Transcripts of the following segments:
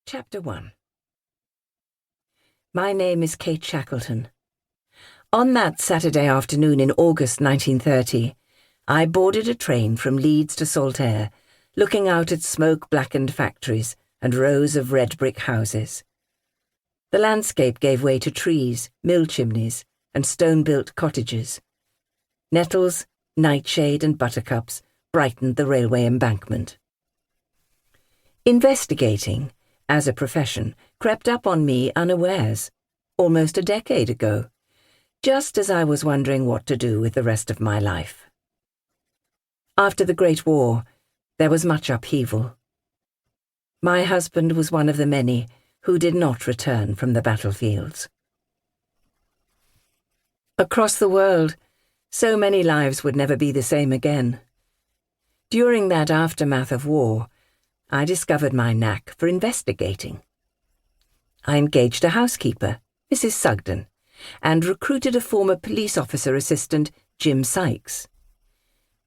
Chapter 1. My name is Kate Shackleton. On that Saturday afternoon in August 1930, I boarded a train from Leeds to Saltaire, looking out at smoke-blackened factories and rows of red brick houses. The landscape gave way to trees, mill chimneys, and stone-built cottages. Nettles, nightshade, and buttercups brightened the railway embankment. Investigating, as a profession, crept up on me unawares, almost a decade ago, just as I was wondering what to do with the rest of my life. After the Great War, there was much upheaval. My husband was one of the many who did not return from the battlefields. Across the world, so many lives would never be the same again. During that aftermath of war, I discovered my knack for investigating. I engaged a housekeeper, Mrs. Sugden, and recruited a former police officer assistant, Jim Sykes.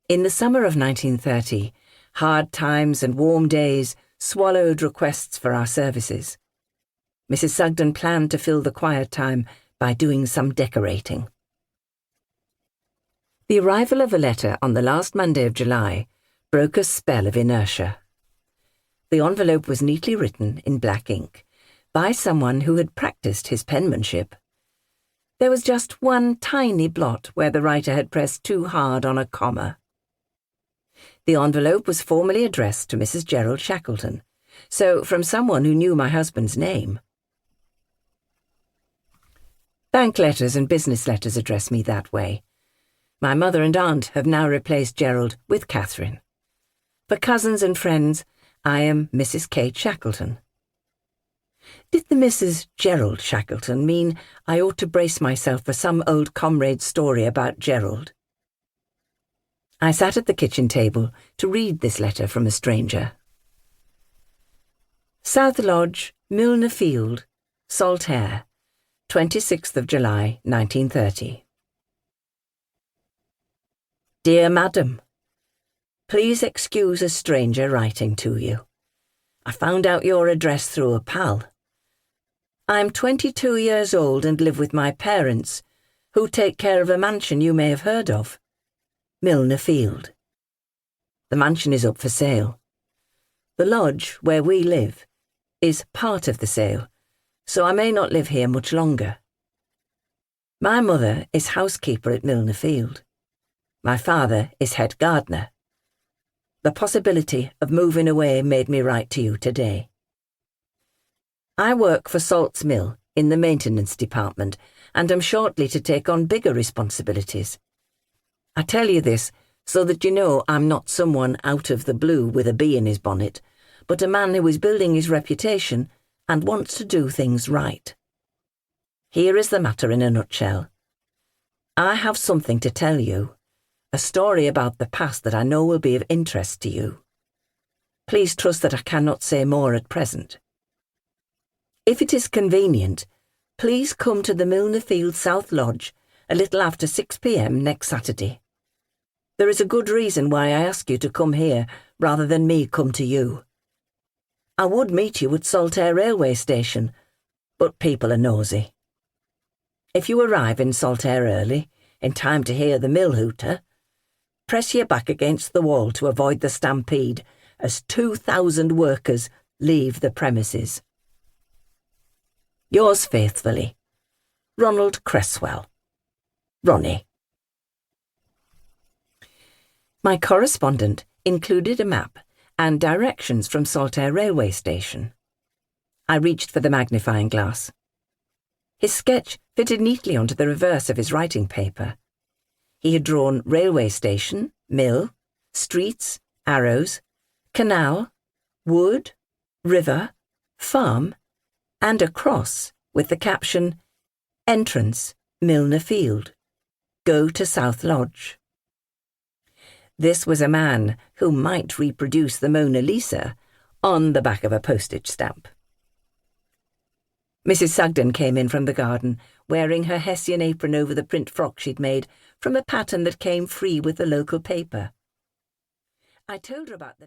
In the summer of 1930, hard times and warm days swallowed requests for our services. Mrs. Sugden planned to fill the quiet time by doing some decorating. The arrival of a letter on the last Monday of July broke a spell of inertia. The envelope was neatly written in black ink by someone who had practiced his penmanship. There was just one tiny blot where the writer had pressed too hard on a comma. The envelope was formally addressed to Mrs. Gerald Shackleton, so from someone who knew my husband's name. Bank letters and business letters address me that way. My mother and aunt have now replaced Gerald with Catherine. For cousins and friends, I am Mrs. Kate Shackleton. Did the Mrs. Gerald Shackleton mean I ought to brace myself for some old comrade's story about Gerald? I sat at the kitchen table to read this letter from a stranger. South Lodge, Milner Field, Saltaire, 26th of July, 1930. Dear Madam, please excuse a stranger writing to you. I found out your address through a pal. I'm 22 years old and live with my parents, who take care of a mansion you may have heard of, Milner Field. The mansion is up for sale. The lodge, where we live, is part of the sale, so I may not live here much longer. My mother is housekeeper at Milner Field. My father is head gardener. The possibility of moving away made me write to you today. I work for Salt's Mill in the maintenance department and am shortly to take on bigger responsibilities. I tell you this so that you know I'm not someone out of the blue with a bee in his bonnet, but a man who is building his reputation and wants to do things right. Here is the matter in a nutshell. I have something to tell you. A story about the past that I know will be of interest to you. Please trust that I cannot say more at present. If it is convenient, please come to the Milner Field South Lodge a little after 6 p.m. next Saturday. There is a good reason why I ask you to come here rather than me come to you. I would meet you at Saltaire railway station, but people are nosy. If you arrive in Saltaire early, in time to hear the mill hooter, press your back against the wall to avoid the stampede as 2,000 workers leave the premises. Yours faithfully, Ronnie Creswell. Ronnie. My correspondent included a map and directions from Saltaire railway station. I reached for the magnifying glass. His sketch fitted neatly onto the reverse of his writing paper. He had drawn railway station, mill, streets, arrows, canal, wood, river, farm, and a cross with the caption, Entrance, Milner Field. Go to South Lodge. This was a man who might reproduce the Mona Lisa on the back of a postage stamp. Mrs. Sugden came in from the garden, wearing her Hessian apron over the print frock she'd made from a pattern that came free with the local paper. I told her about the